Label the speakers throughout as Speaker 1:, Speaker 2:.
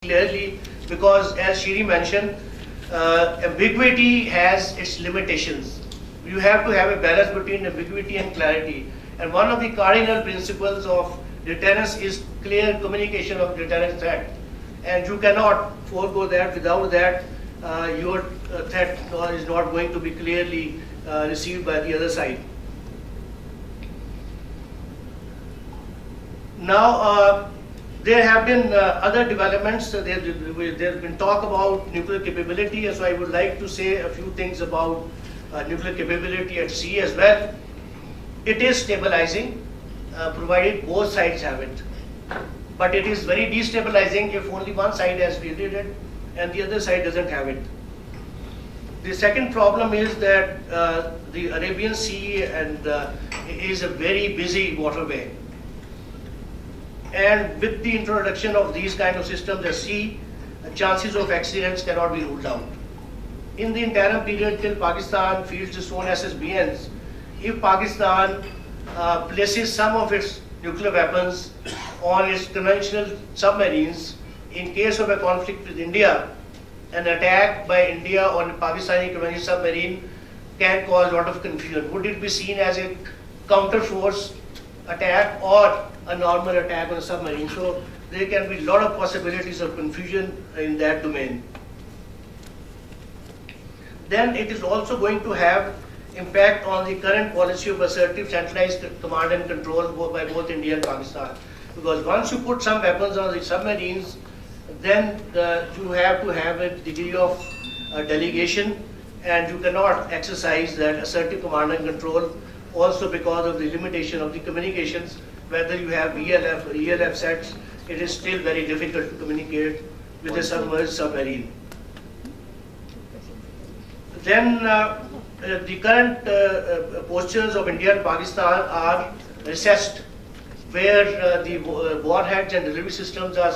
Speaker 1: clearly, because as Shiri mentioned, ambiguity has its limitations. You have to have a balance between ambiguity and clarity. And one of the cardinal principles of deterrence is clear communication of deterrence threat. And you cannot forego that. Without that, your threat is not going to be clearly received by the other side. Now, there have been other developments. There's been talk about nuclear capability, and so I would like to say a few things about nuclear capability at sea as well. It is stabilizing, provided both sides have it. But it is very destabilizing if only one side has wielded it and the other side doesn't have it. The second problem is that the Arabian Sea is a very busy waterway. And with the introduction of these kind of systems at sea, chances of accidents cannot be ruled out. In the interim period till Pakistan fields its own SSBNs, if Pakistan places some of its nuclear weapons on its conventional submarines, in case of a conflict with India, an attack by India on a Pakistani conventional submarine can cause a lot of confusion. Would it be seen as a counter-force attack or a normal attack on a submarine? So there can be a lot of possibilities of confusion in that domain. Then it is also going to have impact on the current policy of assertive centralized command and control by both India and Pakistan. Because once you put some weapons on the submarines, then you have to have a degree of delegation, and you cannot exercise that assertive command and control also because of the limitation of the communications. Whether you have ELF or ELF sets, it is still very difficult to communicate with a submerged submarine. Then the current postures of India and Pakistan are recessed, where the warheads and delivery systems are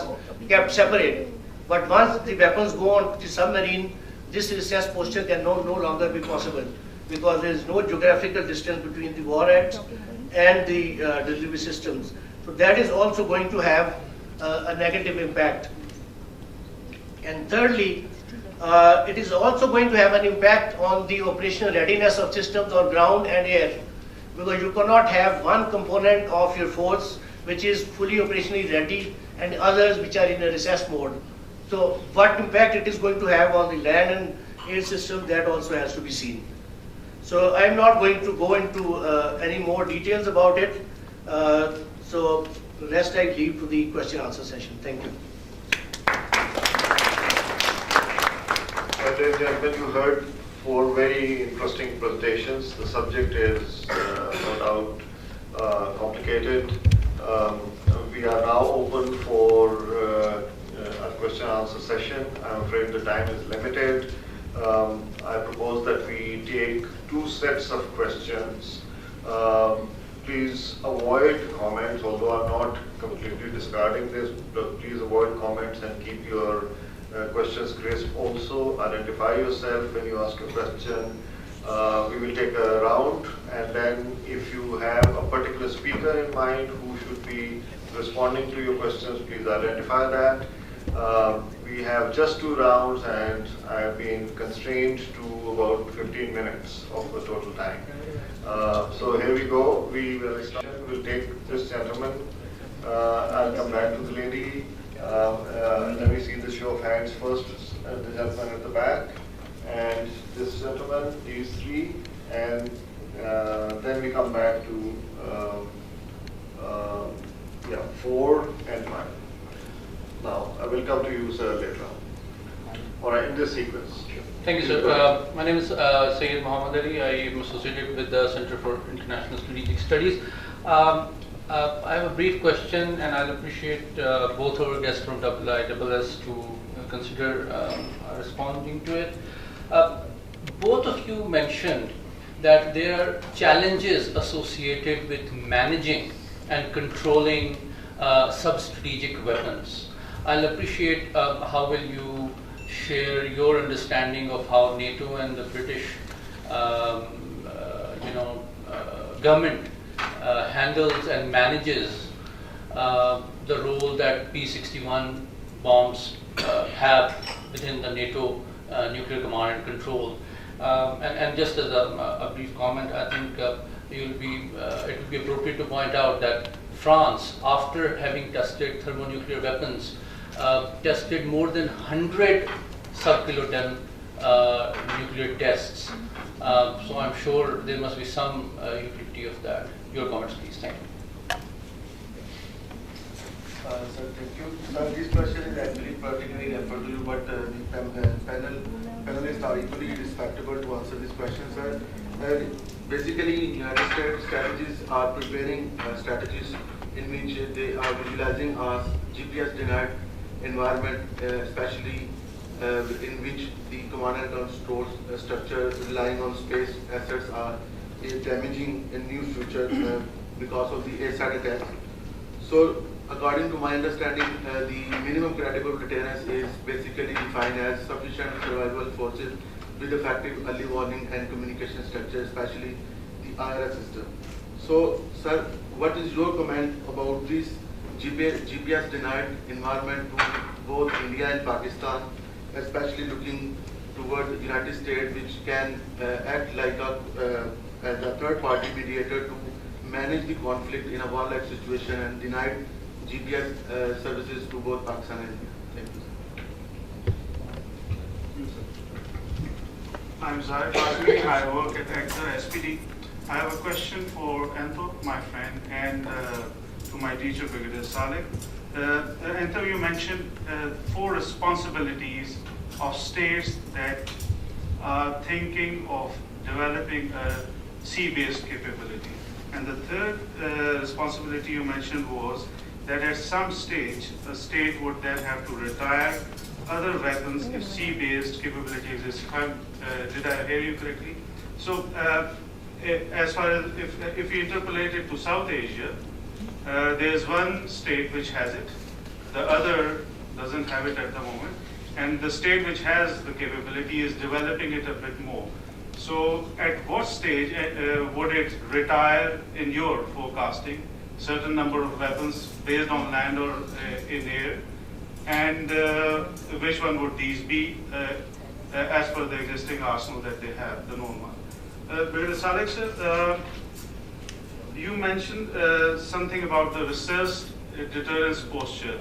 Speaker 1: kept separate. But once the weapons go on the submarine, this recessed posture can no longer be possible, because there is no geographical distance between the warheads and the delivery systems. So that is also going to have a negative impact. And thirdly, it is also going to have an impact on the operational readiness of systems on ground and air, because you cannot have one component of your force which is fully operationally ready and others which are in a recess mode. So what impact it is going to have on the land and air system, that also has to be seen. So I'm not going to go into any more details about it. So the rest I leave to the question answer session. Thank you.
Speaker 2: Ladies and gentlemen, you heard 4 very interesting presentations. The subject is no doubt complicated. We are now open for a question and answer session. I'm afraid the time is limited. I propose that we take 2 sets of questions. Please avoid comments, although I'm not completely discarding this, but please avoid comments and keep your questions crisp. Also, identify yourself when you ask a question. We will take a round, and then if you have a particular speaker in mind who should be responding to your questions, please identify that. We have just 2 rounds, and I have been constrained to about 15 minutes of the total time. So here we go. We will start. We'll take this gentleman. I'll come back to the lady. Let me see the show of hands first. The gentleman at the back, and this gentleman, these 3, and then we come back to 4 and 5. Now, I will come to you, sir, later on. All right, in this sequence.
Speaker 3: Thank you, sir. My name is Syed Muhammad Ali. I am associated with the Center for International Strategic Studies. I have a brief question, and I'll appreciate both our guests from IISS to consider responding to it. Both of you mentioned that there are challenges associated with managing and controlling sub-strategic weapons. I'll appreciate how will you share your understanding of how NATO and the British government handles and manages the role that P-61 bombs have within the NATO nuclear command and control. And just as a brief comment, I think it will be appropriate to point out that France, after having tested thermonuclear weapons, tested more than 100 sub-kiloton nuclear tests. So I'm sure there must be some utility of that. Your comments, please. Thank you.
Speaker 4: Sir, thank you. Sir, this question is actually particularly referred to you, but the panelists are equally respectable to answer this question, sir. Basically, United States strategies are preparing strategies in which they are visualizing a GPS-denied environment, especially in which the command and control structure relying on space assets are damaging in near future because of the ASAT attacks. So, according to my understanding, the minimum credible deterrence is basically defined as sufficient survival forces with effective early warning and communication structure, especially the IRS system. So, sir, what is your comment about this GPS-denied environment to both India and Pakistan, especially looking toward the United States, which can act like as a third-party mediator to manage the conflict in a war-like situation and deny GPS services to both Pakistan and India? Thank you, sir.
Speaker 5: I'm Zahid Bazmi. I work at AXA SPD. I have a question for Anto, my friend, and to my teacher, Brigadier Saleh. Anto, you mentioned 4 responsibilities of states that are thinking of developing a sea-based capability. And the third responsibility you mentioned was that at some stage, a state would then have to retire other weapons if sea-based capability exists. Did I hear you correctly? So, as far as if you interpolate it to South Asia, there's one state which has it, the other doesn't have it at the moment, and the state which has the capability is developing it a bit more. So, at what stage would it retire in your forecasting? Certain number of weapons based on land or in air, and which one would these be as per the existing arsenal that they have, the known one? Brigadier Saleh, sir, you mentioned something about the research deterrence posture,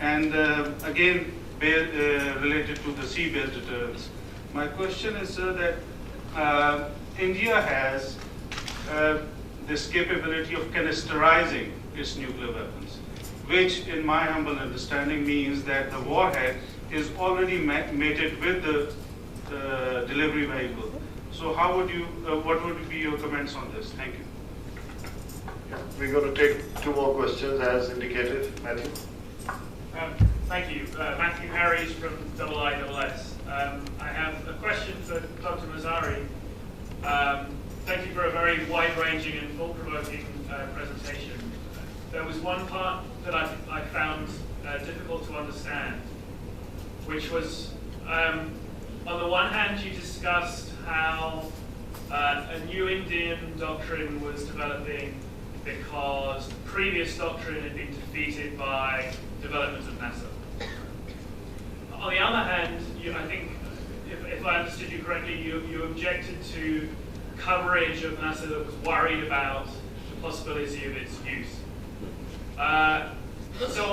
Speaker 5: and again related to the sea-based deterrence. My question is, sir, that India has this capability of canisterizing its nuclear weapons, which in my humble understanding means that the warhead is already mated with the delivery vehicle. So how would you, what would be your comments on this? Thank you.
Speaker 2: Yeah, we're going to take 2 more questions as indicated. Matthew?
Speaker 6: Thank you. Matthew Harries from CISS-IISS. I have a question for Dr. Mazari. Thank you for a very wide-ranging and thought-provoking presentation. There was one part that I found difficult to understand, which was, on the one hand, you discussed how a new Indian doctrine was developing because the previous doctrine had been defeated by development of NASA. On the other hand, I think, if I understood you correctly, you objected to coverage of NASA that was worried about the possibility of its use. So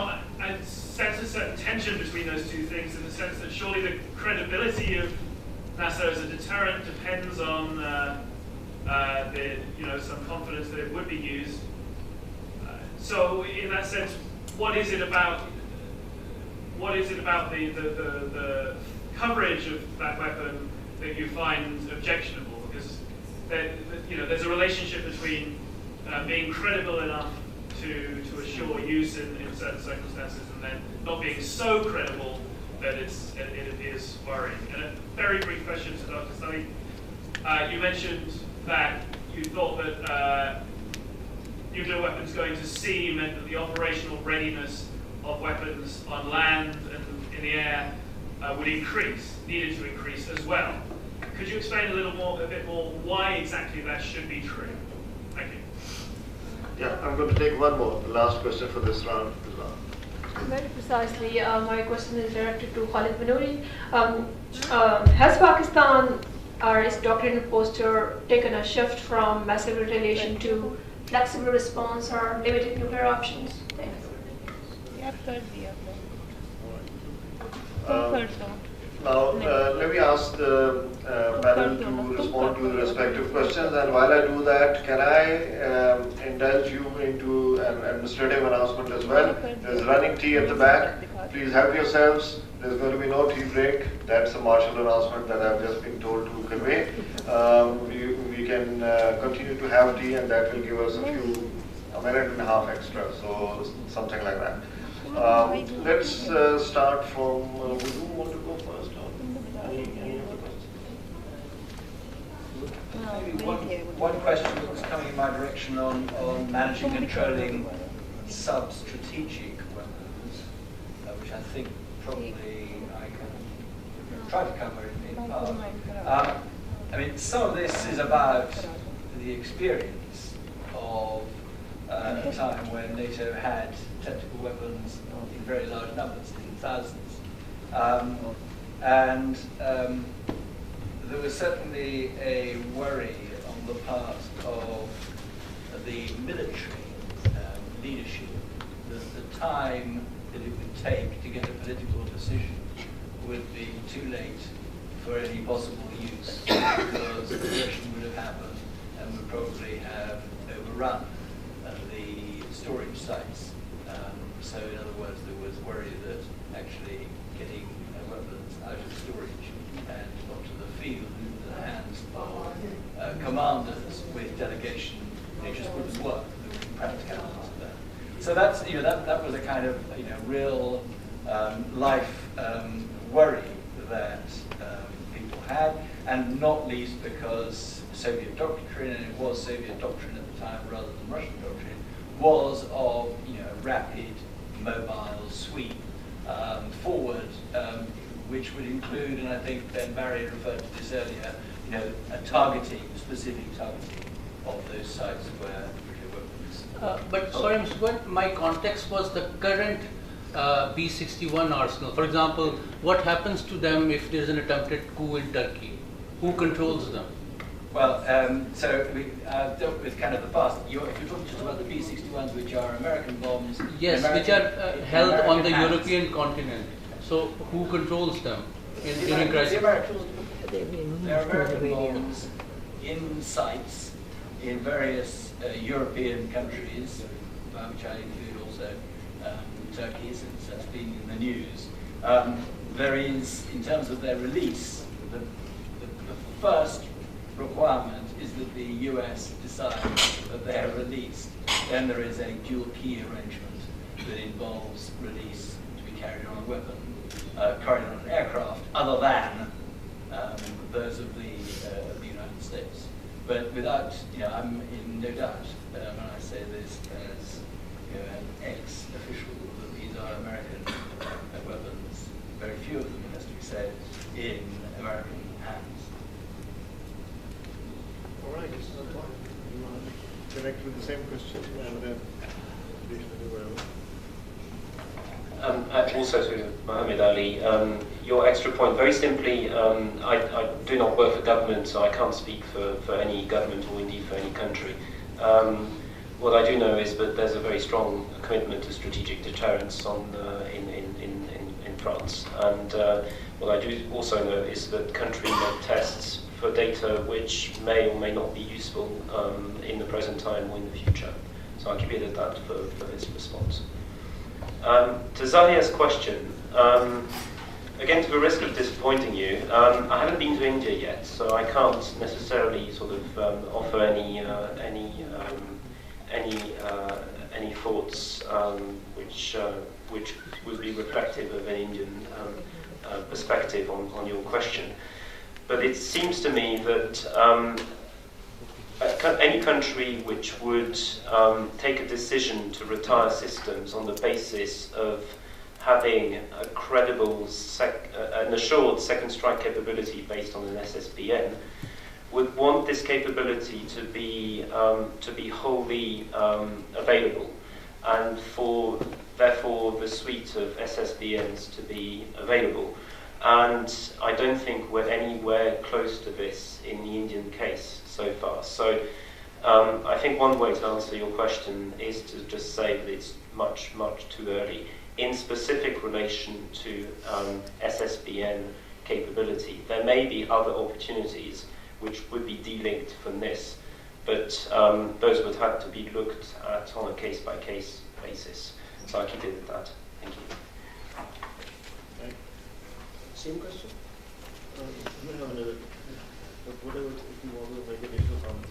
Speaker 6: I sense a certain tension between those two things, in the sense that surely the credibility of NASA as a deterrent depends on some confidence that it would be used. So in that sense, what is it about the coverage of that weapon that you find objectionable? Because there's a relationship between being credible enough to assure use in certain circumstances, and then not being so credible that it appears worrying. And a very brief question to Dr. Saleh. You mentioned that you thought that nuclear weapons going to sea meant that the operational readiness of weapons on land and in the air needed to increase as well. Could you explain a bit more why exactly that should be true? Thank you.
Speaker 2: Yeah, I'm going to take one more, the last question for this round as well.
Speaker 7: Very precisely. My question is directed to Khalid Banouri. Has Pakistan or its doctrine and posture taken a shift from massive retaliation to flexible response or limited nuclear options? Thanks.
Speaker 2: Now, let me ask the panel to respond to the respective questions, and while I do that, can I indulge you into an administrative announcement as well? There's running tea at the back. Please help yourselves. There's going to be no tea break. That's a martial announcement that I've just been told to convey. We can continue to have tea, and that will give us a minute and a half extra, so something like that. Let's start from, would you want to go first? Any other questions?
Speaker 8: Maybe one question that was coming in my direction on managing and controlling sub-strategic weapons, which I think probably I can try to cover in part. I mean, some of this is about the experience of a time when NATO had tactical weapons in very large numbers, in thousands. And there was certainly a worry on the part of the military leadership that the time that it would take to get a political decision would be too late for any possible use, because aggression would have happened and would probably have overrun the storage sites. So in other words, there was worry that actually getting weapons out of storage and onto the field into the hands of commanders with delegation, it just wouldn't work. There would be practicalities of that. So that's, that was a kind of, real life worry that people had, and not least because Soviet doctrine, and it was Soviet doctrine at the time rather than Russian doctrine, was of rapid, mobile sweep forward, which would include, and I think Ben Barry referred to this earlier, a specific targeting of those sites where nuclear weapons.
Speaker 3: But sorry, Mr. Gwynn, my context was the current B-61 arsenal. For example, what happens to them if there's an attempted coup in Turkey? Who controls them?
Speaker 8: Well, so we dealt with kind of the past. If you're talking just about the B-61s, which are American bombs.
Speaker 3: Yes, which are held on the European continent. So who controls them during crisis?
Speaker 8: They're American bombs in sites in various European countries, which I include also Turkey, since that's been in the news. There is, in terms of their release, the first requirement is that the US decides that they are released. Then there is a dual key arrangement that involves release to be carried on a weapon, carried on an aircraft, other than those of the United States. But without, I'm in no doubt when I say this as an ex-official that these are American weapons. Very few of them, it has to be said, in American hands.
Speaker 2: All right, you want to connect with the same question and then
Speaker 9: also to Mohammed Ali, your extra point, very simply, I do not work for government, so I can't speak for any government or indeed for any country. What I do know is that there's a very strong commitment to strategic deterrence in France, and what I do also know is that countries make tests for data which may or may not be useful in the present time or in the future. So I'll keep it at that for this response. To Zahia's question, again, to the risk of disappointing you, I haven't been to India yet, so I can't necessarily sort of offer any thoughts which would be reflective of an Indian perspective on your question. But it seems to me that any country which would take a decision to retire systems on the basis of having a credible, an assured second strike capability based on an SSBN would want this capability to be wholly available, and for therefore the suite of SSBNs to be available. And I don't think we're anywhere close to this in the Indian case so far. So I think one way to answer your question is to just say that it's much, much too early in specific relation to SSBN capability. There may be other opportunities which would be delinked from this, but those would have to be looked at on a case-by-case basis. So I'll keep it at that. Thank you.
Speaker 1: Right. Same question? You have another. Whatever you want to make additional comments.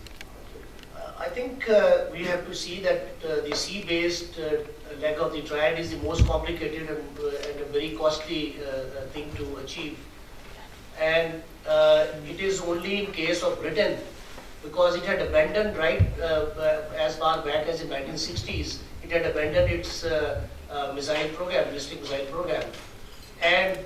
Speaker 1: I think we have to see that the sea-based leg of the triad is the most complicated and a very costly thing to achieve. And it is only in case of Britain, because it had abandoned as far back as the 1960s, it had abandoned its missile program, ballistic missile program. And